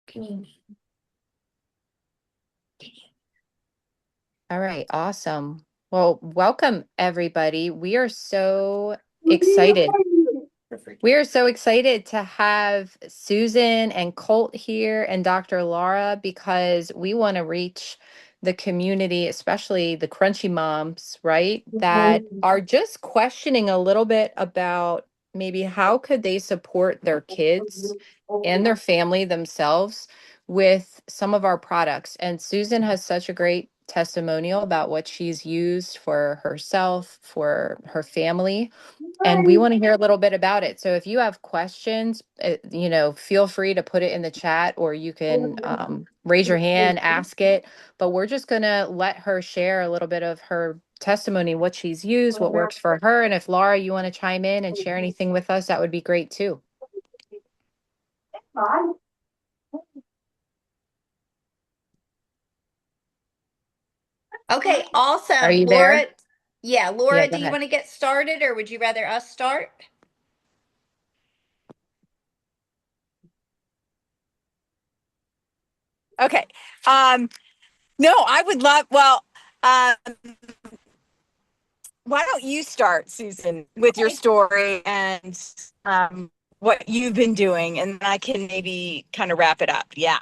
Can you? All right, awesome. Well, welcome everybody. Excited. We are so excited to have Susan and Colt here and Dr. Laura because we want to reach the community, especially the crunchy moms, right? That are just questioning a little bit about maybe how could they support their kids and their family themselves with some of our products. And Susan has such a great testimonial about what she's used for herself, for her family, and we want to hear a little bit about it. So if you have questions, feel free to put it in the chat, or you can raise your hand, ask it. But we're just going to let her share a little bit of her testimony, what she's used, what works for her. And if Laura, you want to chime in and share anything with us, that would be great too. Okay, Are awesome. you there? Laura, yeah, Yeah, Laura, go do you ahead. want to get started or would you rather us start? Okay. Um, no, I would love, um, why don't you start, Susan, with your Okay. story and what you've been doing, and then I can maybe kind of wrap it up. Yeah.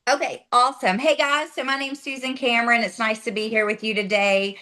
Okay, awesome. Hey guys, so my name's Susan Cameron. It's nice to be here with you today.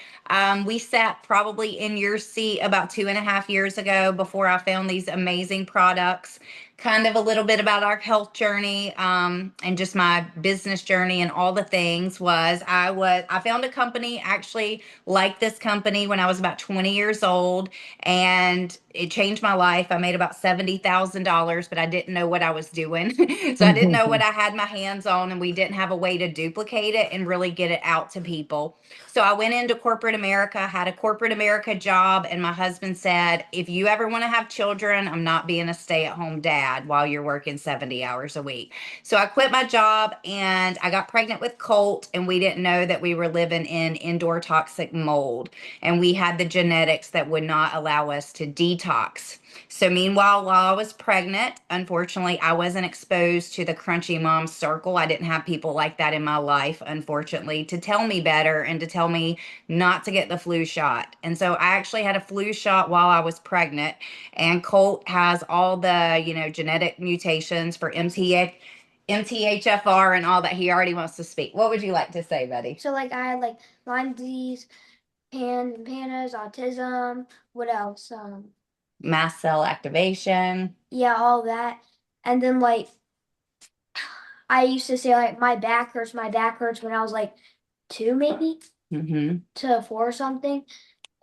We sat probably in your seat about 2.5 years ago before I found these amazing products. Kind of a little bit about our health journey, and just my business journey and all the things I found a company actually like this company when I was about 20 years old, and it changed my life. I made about $70,000, but I didn't know what I was doing. So I didn't know what I had my hands on, and we didn't have a way to duplicate it and really get it out to people. So I went into corporate America, had a corporate America job, and my husband said, if you ever want to have children, I'm not being a stay at home dad while you're working 70 hours a week. So I quit my job and I got pregnant with Colt, and we didn't know that we were living in indoor toxic mold, and we had the genetics that would not allow us to detox. So, meanwhile, while I was pregnant, unfortunately, I wasn't exposed to the crunchy mom circle. I didn't have people like that in my life, unfortunately, to tell me better and to tell me not to get the flu shot. And so I actually had a flu shot while I was pregnant, and Colt has all the, genetic mutations for MTHFR and all that. He already wants to speak. What would you like to say, buddy? So like I had like Lyme disease, panas, autism, what else? Mast cell activation. Yeah, all that. And then like I used to say like my back hurts when I was like two maybe Mm-hmm. to four or something.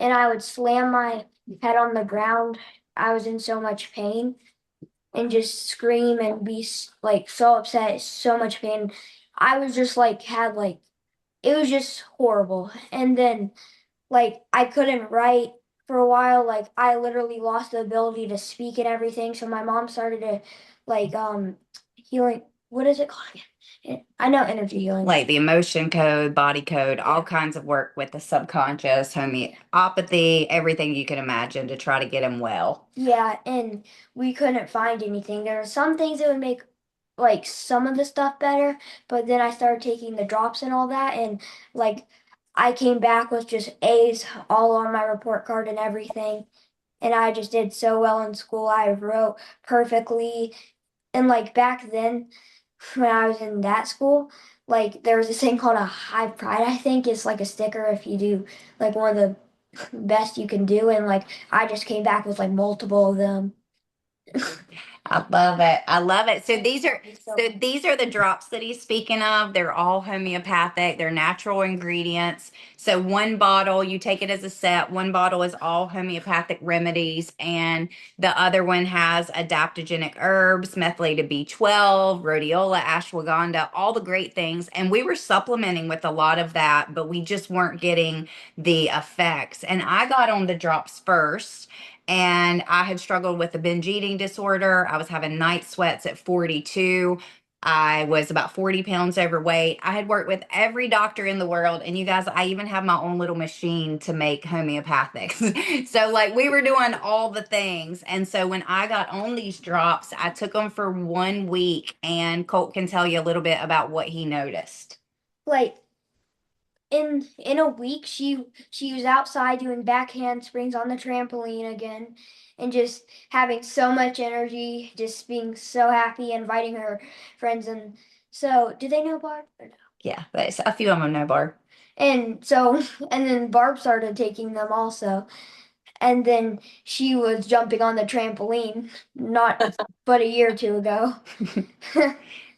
And I would slam my head on the ground. I was in so much pain and just scream and be like so upset, so much pain. I was just like had like it was just horrible. And then like I couldn't write for a while. Like I literally lost the ability to speak and everything. So my mom started to like healing. What is it called again? I know energy healing. Like the emotion code, body code, all kinds of work with the subconscious, homeopathy, everything you can imagine to try to get him well. Yeah, and we couldn't find anything. There are some things that would make like some of the stuff better, but then I started taking the drops and all that, and like I came back with just A's all on my report card and everything. And I just did so well in school. I wrote perfectly. And like back then, when I was in that school, like there was this thing called a high pride, I think. It's like a sticker if you do like one of the best you can do. And like I just came back with like multiple of them. I love it. I love it. So these are So so these are the drops that he's speaking of. They're all homeopathic. They're natural ingredients. So one bottle, you take it as a set. One bottle is all homeopathic remedies, and the other one has adaptogenic herbs, methylated B12, rhodiola, ashwagandha, all the great things. And we were supplementing with a lot of that, but we just weren't getting the effects. And I got on the drops first, and I had struggled with a binge eating disorder. I was having night sweats at 42. I was about 40 pounds overweight. I had worked with every doctor in the world. And you guys, I even have my own little machine to make homeopathics. So, like, we were doing all the things. And so, when I got on these drops, I took them for 1 week. And Colt can tell you a little bit about what he noticed. Like in a week, she was outside doing back handsprings on the trampoline again, and just having so much energy, just being so happy, inviting her friends. And so, do they know Barb? Or no? Yeah, but a few of them know Barb. And so, and then Barb started taking them also. And then she was jumping on the trampoline not but a year or two ago.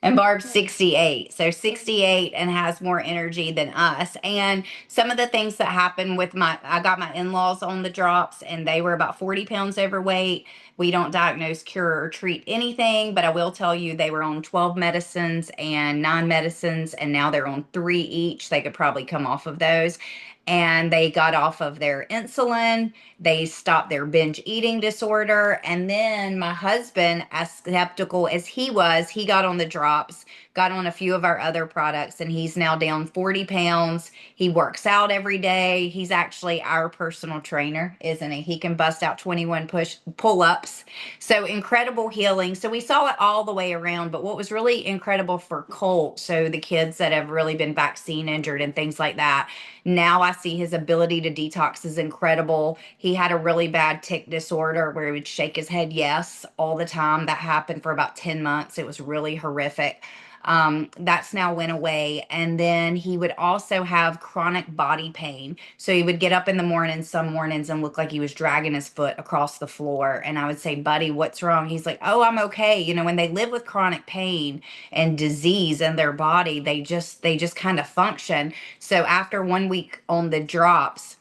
And Barb's 68. So 68 and has more energy than us. And some of the things that happened with I got my in-laws on the drops and they were about 40 pounds overweight. We don't diagnose, cure, or treat anything, but I will tell you they were on 12 medicines and 9 medicines, and now they're on 3 each. They could probably come off of those. And they got off of their insulin. They stopped their binge eating disorder. And then my husband, as skeptical as he was, he got on the drops, got on a few of our other products, and he's now down 40 pounds. He works out every day. He's actually our personal trainer, isn't he? He can bust out 21 pull-ups. So incredible healing. So we saw it all the way around. But what was really incredible for Colt, so the kids that have really been vaccine injured and things like that, now I see his ability to detox is incredible. He had a really bad tic disorder where he would shake his head yes all the time. That happened for about 10 months. It was really horrific. That's now went away. And then he would also have chronic body pain. So he would get up in the morning, some mornings, and look like he was dragging his foot across the floor. And I would say, buddy, what's wrong? He's like, oh, I'm okay. You know, when they live with chronic pain and disease in their body, they just kind of function. So after 1 week on the drops,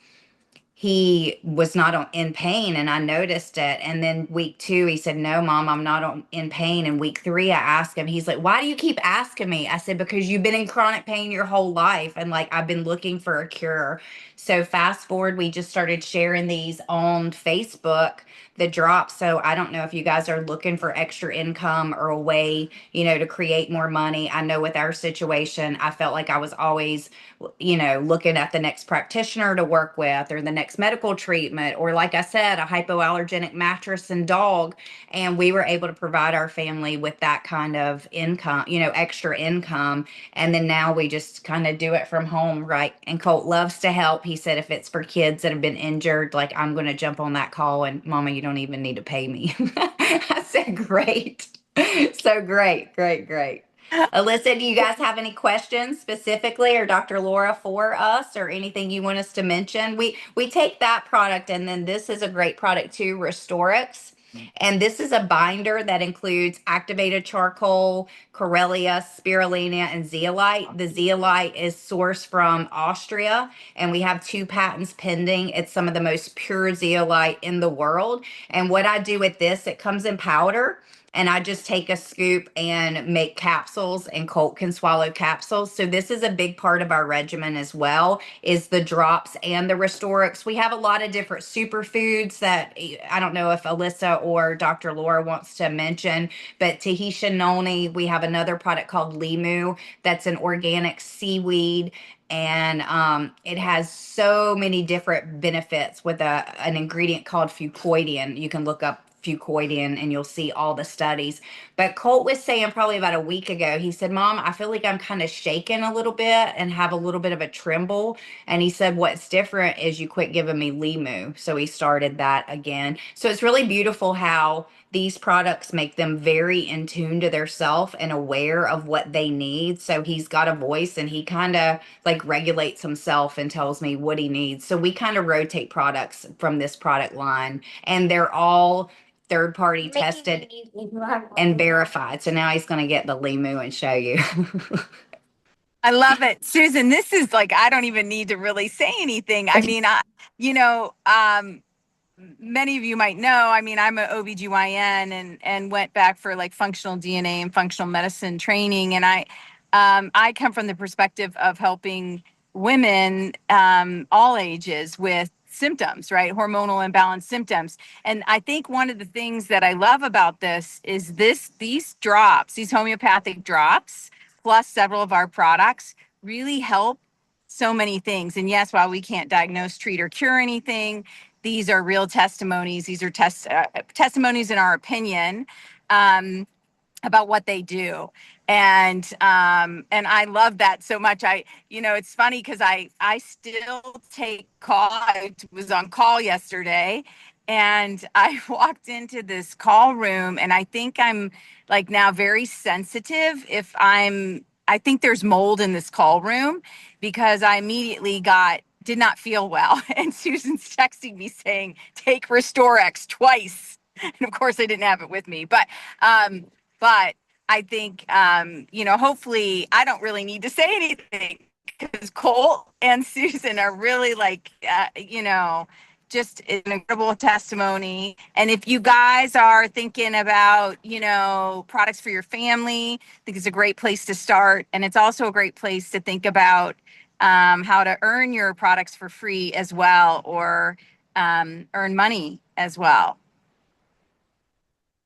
he was not in pain, and I noticed it. And then week 2, he said, no, mom, I'm not in pain. And week 3, I asked him, he's like, why do you keep asking me? I said, because you've been in chronic pain your whole life. And like, I've been looking for a cure. So fast forward, we just started sharing these on Facebook, the drops. So I don't know if you guys are looking for extra income or a way, to create more money. I know with our situation, I felt like I was always, looking at the next practitioner to work with or the next medical treatment, or like I said, a hypoallergenic mattress and dog. And we were able to provide our family with that kind of income, extra income. And then now we just kind of do it from home, right? And Colt loves to help. He said, if it's for kids that have been injured, like, I'm going to jump on that call, and mama, you don't even need to pay me. I said, great. So great, great, great. Alyssa, do you guys have any questions specifically, or Dr. Laura, for us, or anything you want us to mention? We take that product, and then this is a great product too, Restorix. And this is a binder that includes activated charcoal, Corellia, spirulina, and zeolite. The zeolite is sourced from Austria, and we have 2 patents pending. It's some of the most pure zeolite in the world. And what I do with this, it comes in powder. And I just take a scoop and make capsules, and Colt can swallow capsules. So this is a big part of our regimen as well, is the drops and the Restorix. We have a lot of different superfoods that I don't know if Alyssa or Dr. Laura wants to mention, but Tahitian noni, we have another product called Limu that's an organic seaweed. And it has so many different benefits with an ingredient called fucoidian. You can look up fucoidian and you'll see all the studies. But Colt was saying probably about a week ago, he said, Mom, I feel like I'm kind of shaking a little bit and have a little bit of a tremble. And he said, what's different is you quit giving me Limu. So he started that again. So it's really beautiful how these products make them very in tune to their self and aware of what they need. So he's got a voice, and he kind of like regulates himself and tells me what he needs. So we kind of rotate products from this product line, and they're all third party tested and verified. So now he's going to get the Limu and show you. I love it. Susan, this is like, I don't even need to really say anything. I mean, many of you might know, I mean, I'm an OBGYN and went back for like functional DNA and functional medicine training. And I come from the perspective of helping women, all ages, with symptoms, right? Hormonal imbalance symptoms. And I think one of the things that I love about this is these drops, these homeopathic drops, plus several of our products really help so many things. And yes, while we can't diagnose, treat, or cure anything, these are real testimonies. These are testimonies in our opinion. About what they do, and I love that so much. It's funny because I still take call. I was on call yesterday, and I walked into this call room, and I think I'm like now very sensitive if I think there's mold in this call room because I immediately did not feel well. And Susan's texting me saying, take Restorex twice. And of course I didn't have it with me, but I think, hopefully I don't really need to say anything because Colt and Susan are really just an incredible testimony. And if you guys are thinking about, products for your family, I think it's a great place to start. And it's also a great place to think about how to earn your products for free as well, or earn money as well.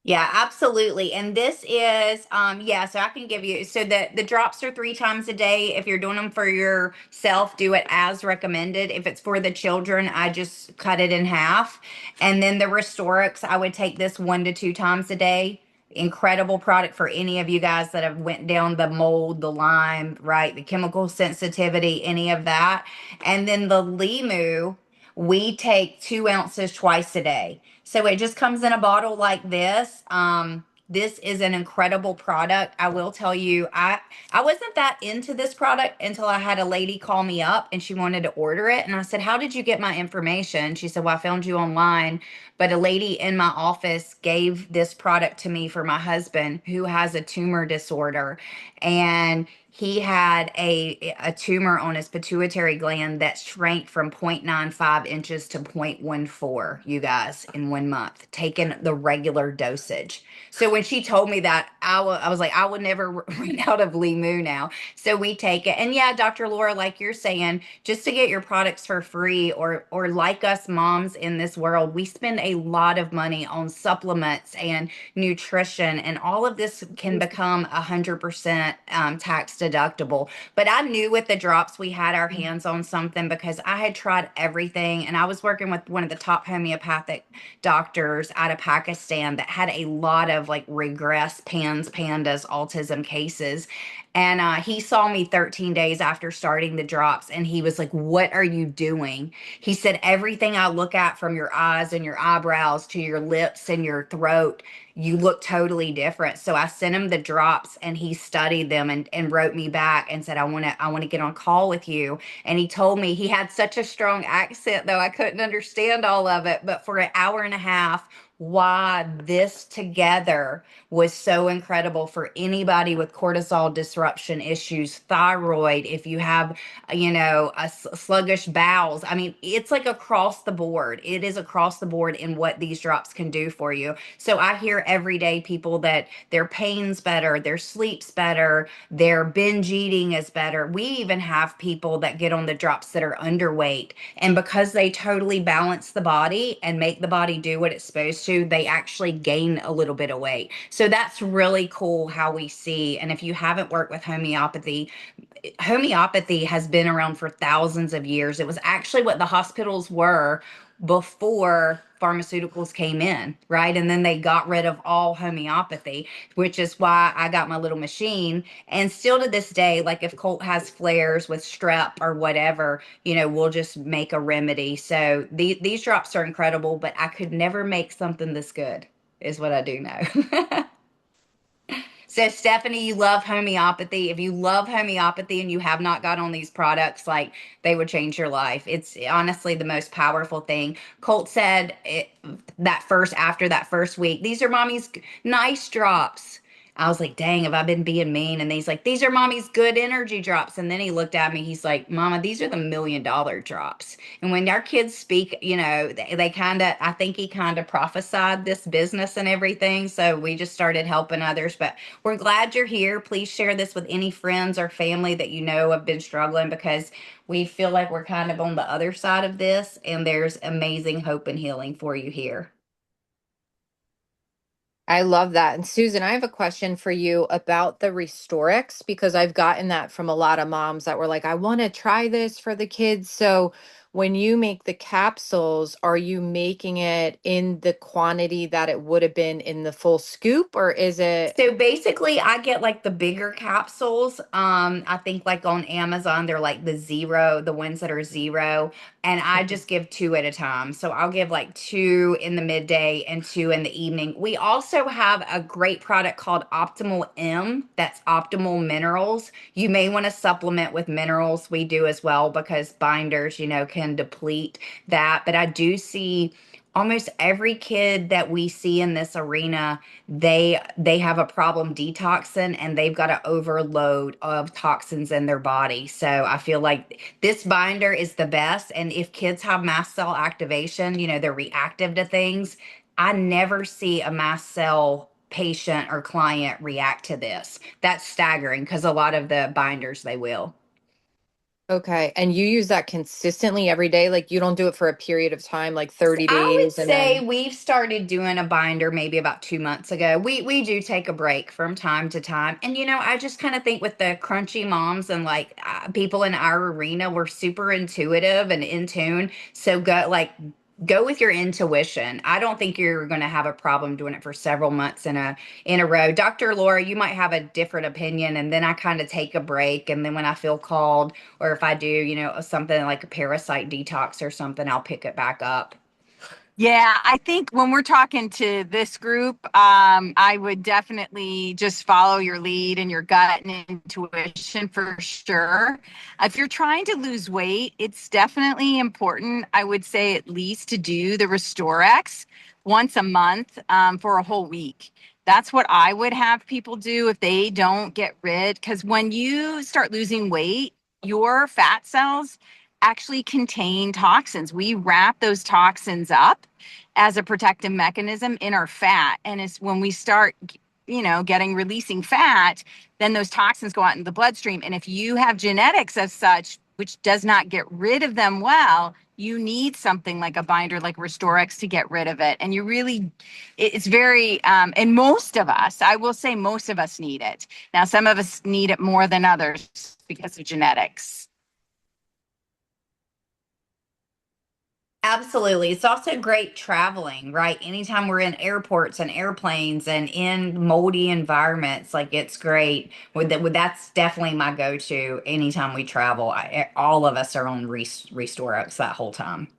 Yeah, absolutely. And this is so I can give you, so the drops are 3 times a day. If you're doing them for yourself, do it as recommended. If it's for the children, I just cut it in half. And then the Restorix, I would take this 1 to 2 times a day. Incredible product for any of you guys that have went down the mold, the Lyme, right? The chemical sensitivity, any of that. And then the Limu, we take 2 ounces twice a day. So it just comes in a bottle like this. This is an incredible product. I will tell you, I wasn't that into this product until I had a lady call me up and she wanted to order it. And I said, how did you get my information? She said, well, I found you online. But a lady in my office gave this product to me for my husband who has a tumor disorder. And he had a tumor on his pituitary gland that shrank from 0.95 inches to 0.14, you guys, in 1 month, taking the regular dosage. So when she told me that, I was like, I would never run out of Limu now. So we take it. And yeah, Dr. Laura, like you're saying, just to get your products for free, or like us moms in this world, we spend a lot of money on supplements and nutrition, and all of this can become 100% tax deductible. But I knew with the drops we had our hands on something because I had tried everything, and I was working with one of the top homeopathic doctors out of Pakistan that had a lot of like regress pandas autism cases. And he saw me 13 days after starting the drops, and he was like, what are you doing? He said, everything I look at, from your eyes and your eyebrows to your lips and your throat, you look totally different. So I sent him the drops, and he studied them and wrote me back and said, I want to get on call with you. And he told me, he had such a strong accent, though I couldn't understand all of it. But for an hour and a half, why this together was so incredible for anybody with cortisol disruption issues, thyroid, if you have, sluggish bowels. I mean, it's like across the board. It is across the board in what these drops can do for you. So I hear every day people that their pain's better, their sleep's better, their binge eating is better. We even have people that get on the drops that are underweight. And because they totally balance the body and make the body do what it's supposed to, they actually gain a little bit of weight. So that's really cool how we see. And if you haven't worked with homeopathy, homeopathy has been around for thousands of years. It was actually what the hospitals were before pharmaceuticals came in, right? And then they got rid of all homeopathy, which is why I got my little machine. And still to this day, like if Colt has flares with strep or whatever, we'll just make a remedy. So these drops are incredible, but I could never make something this good, is what I do know. So Stephanie, you love homeopathy. If you love homeopathy and you have not got on these products, like, they would change your life. It's honestly the most powerful thing. Colt said after that first week, these are mommy's nice drops. I was like, dang, have I been being mean? And he's like, these are mommy's good energy drops. And then he looked at me, he's like, Mama, these are the $1 million drops. And when our kids speak, they kind of, I think he kind of prophesied this business and everything. So we just started helping others. But we're glad you're here. Please share this with any friends or family that you know have been struggling, because we feel like we're kind of on the other side of this, and there's amazing hope and healing for you here. I love that. And Susan, I have a question for you about the Restorix, because I've gotten that from a lot of moms that were like, I want to try this for the kids. So when you make the capsules, are you making it in the quantity that it would have been in the full scoop, or is it So basically, I get like the bigger capsules. I think like on Amazon, they're like the zero, the ones that are zero, and I just give two at a time. So I'll give like two in the midday and two in the evening. We also have a great product called Optimal M, that's Optimal Minerals. You may want to supplement with minerals. We do as well, because binders, can deplete that. But I do see almost every kid that we see in this arena, they have a problem detoxing, and they've got an overload of toxins in their body. So I feel like this binder is the best. And if kids have mast cell activation, they're reactive to things. I never see a mast cell patient or client react to this. That's staggering, because a lot of the binders, they will. okay? And you use that consistently every day? Like you don't do it for a period of time, like 30 I would days and say then, we've started doing a binder maybe about 2 months ago. We do take a break from time to time, and I just kind of think with the crunchy moms and like people in our arena, we're super intuitive and in tune. So go with your intuition. I don't think you're going to have a problem doing it for several months in a row. Dr. Laura, you might have a different opinion, and then I kind of take a break, and then when I feel called, or if I do, something like a parasite detox or something, I'll pick it back up. Yeah, I think when we're talking to this group, I would definitely just follow your lead and your gut and intuition for sure. If you're trying to lose weight, it's definitely important, I would say, at least to do the Restorex once a month for a whole week. That's what I would have people do if they don't get rid. Because when you start losing weight, your fat cells actually contain toxins. We wrap those toxins up as a protective mechanism in our fat. And it's when we start, getting releasing fat, then those toxins go out in the bloodstream. And if you have genetics as such, which does not get rid of them well, you need something like a binder like Restorex to get rid of it. And you really, it's very, and most of us, I will say most of us need it. Now, some of us need it more than others because of genetics. Absolutely. It's also great traveling, right? Anytime we're in airports and airplanes and in moldy environments, like it's great. That's definitely my go-to anytime we travel. All of us are on Restore Oaks that whole time.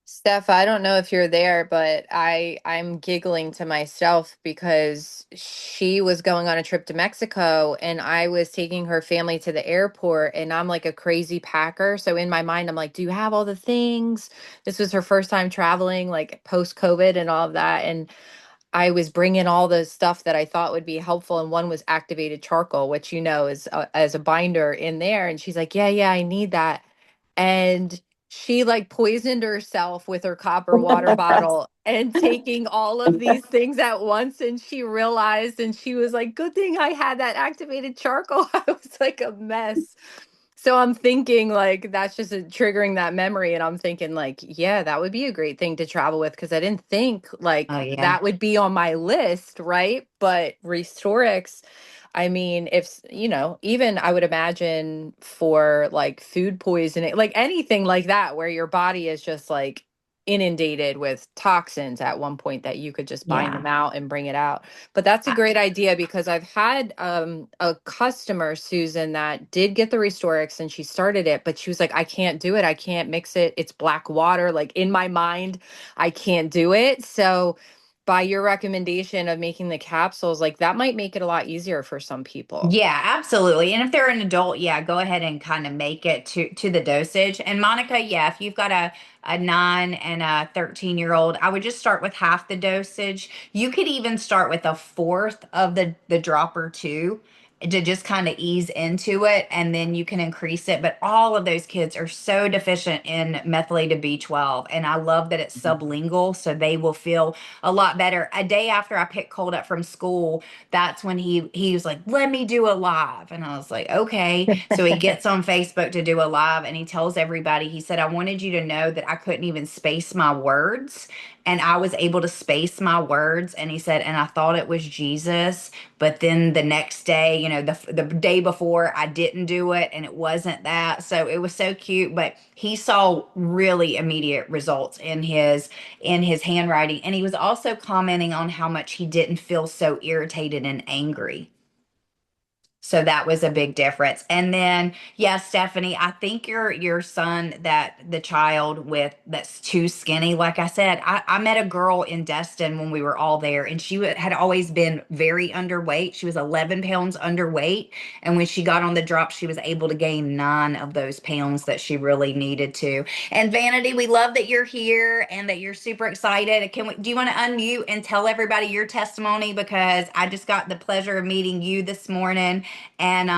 Steph, I don't know if you're there, but I'm giggling to myself because she was going on a trip to Mexico and I was taking her family to the airport, and I'm like a crazy packer. So in my mind, I'm like, do you have all the things? This was her first time traveling, like post COVID and all of that. And I was bringing all the stuff that I thought would be helpful, and one was activated charcoal, which is as a binder in there. And she's like, "Yeah, I need that." And she like poisoned herself with her copper water bottle and taking all of these things at once. And she realized, and she was like, "Good thing I had that activated charcoal." I was like a mess. So I'm thinking like that's just triggering that memory, and I'm thinking like, yeah, that would be a great thing to travel with, because I didn't think like Oh yeah. that would be on my list, right? But Restorix, I mean, if even I would imagine for like food poisoning, like anything like that, where your body is just like inundated with toxins at one point, that you could just bind Yeah. them out and bring it out. But that's a great idea, because I've had a customer, Susan, that did get the Restorix and she started it, but she was like, I can't do it. I can't mix it. It's black water. Like in my mind, I can't do it. So by your recommendation of making the capsules, like that might make it a lot easier for some people. Yeah, absolutely. And if they're an adult, yeah, go ahead and kind of make it to the dosage. And Monica, yeah, if you've got a 9 and a 13-year-old, I would just start with half the dosage. You could even start with a fourth of the dropper too, to just kind of ease into it, and then you can increase it. But all of those kids are so deficient in methylated B12, and I love that it's sublingual, so they will feel a lot better. A day after I picked Colt up from school, that's when he was like, let me do a live. And I was like, okay. So he gets on Facebook to do a live, and he tells everybody, he said, I wanted you to know that I couldn't even space my words, and I was able to space my words. And he said, and I thought it was Jesus, but then the next day, the day before, I didn't do it, and it wasn't that. So it was so cute. But he saw really immediate results in his handwriting, and he was also commenting on how much he didn't feel so irritated and angry. So that was a big difference. And then, yeah, Stephanie, I think your son, that the child with that's too skinny, like I said, I met a girl in Destin when we were all there, and she had always been very underweight. She was 11 pounds underweight. And when she got on the drop, she was able to gain 9 of those pounds that she really needed to. And Vanity, we love that you're here and that you're super excited. Do you want to unmute and tell everybody your testimony? Because I just got the pleasure of meeting you this morning, and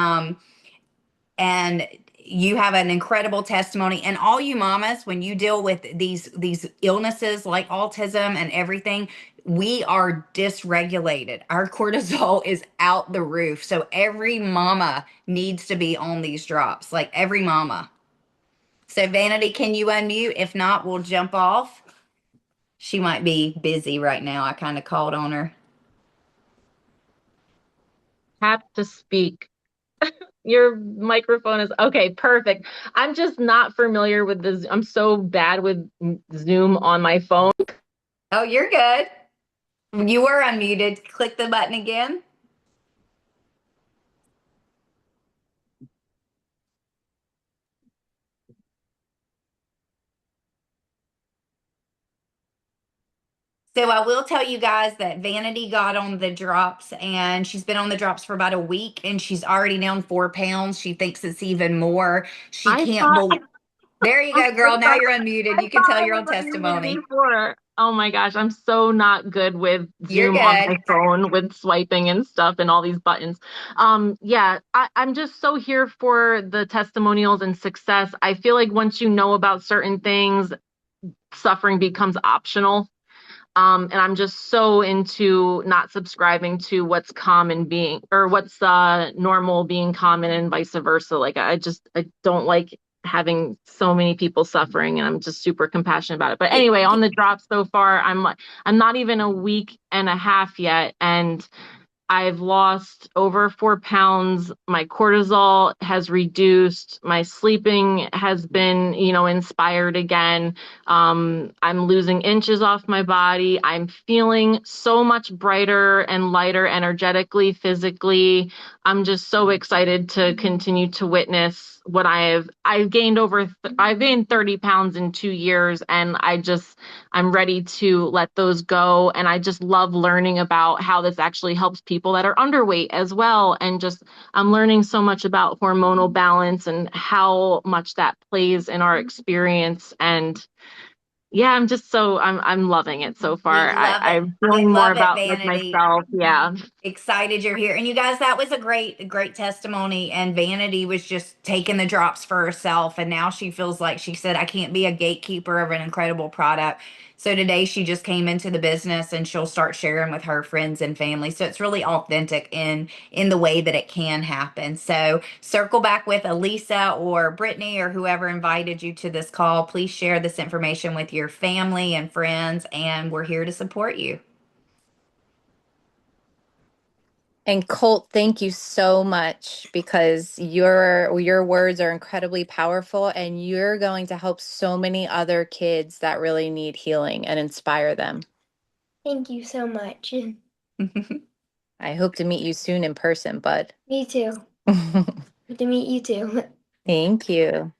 you have an incredible testimony. And all you mamas, when you deal with these illnesses like autism and everything, we are dysregulated. Our cortisol is out the roof. So every mama needs to be on these drops, like every mama. So Vanity, can you unmute? If not, we'll jump off. She might be busy right now. I kind of called on her. Have to speak. Your microphone is okay, perfect. I'm just not familiar with this. I'm so bad with Zoom on my phone. Oh, you're good. You were unmuted. Click the button again. So I will tell you guys that Vanity got on the drops, and she's been on the drops for about a week, and she's already down 4 pounds. She thinks it's even more. She I can't thought believe. There you I'm go, so girl. Now sorry. you're unmuted. I You can thought tell I your was own unmuted testimony. before. Oh my gosh, I'm so not good with You're Zoom on good. my phone with swiping and stuff and all these buttons. Yeah, I'm just so here for the testimonials and success. I feel like once you know about certain things, suffering becomes optional. And I'm just so into not subscribing to what's common being or what's normal being common and vice versa. Like I don't like having so many people suffering, and I'm just super compassionate about it. But anyway, on the drop so far, I'm not even a week and a half yet, and I've lost over 4 pounds. My cortisol has reduced. My sleeping has been, inspired again. I'm losing inches off my body. I'm feeling so much brighter and lighter energetically, physically. I'm just so excited to continue to witness what I've gained 30 pounds in 2 years, and I'm ready to let those go. And I just love learning about how this actually helps people that are underweight as well. And I'm learning so much about hormonal balance and how much that plays in our experience. And yeah, I'm loving it so We far. love it. I'm We feeling more love it, about like Vanity. myself. Yeah. Excited you're here. And you guys, that was a great testimony. And Vanity was just taking the drops for herself, and now she feels like, she said, I can't be a gatekeeper of an incredible product. So today she just came into the business, and she'll start sharing with her friends and family. So it's really authentic in the way that it can happen. So circle back with Elisa or Brittany or whoever invited you to this call. Please share this information with your family and friends, and we're here to support you. And Colt, thank you so much, because your words are incredibly powerful, and you're going to help so many other kids that really need healing and inspire them. Thank you so much. I hope to meet you soon in person, bud. Me too. Good to meet you too. Thank you.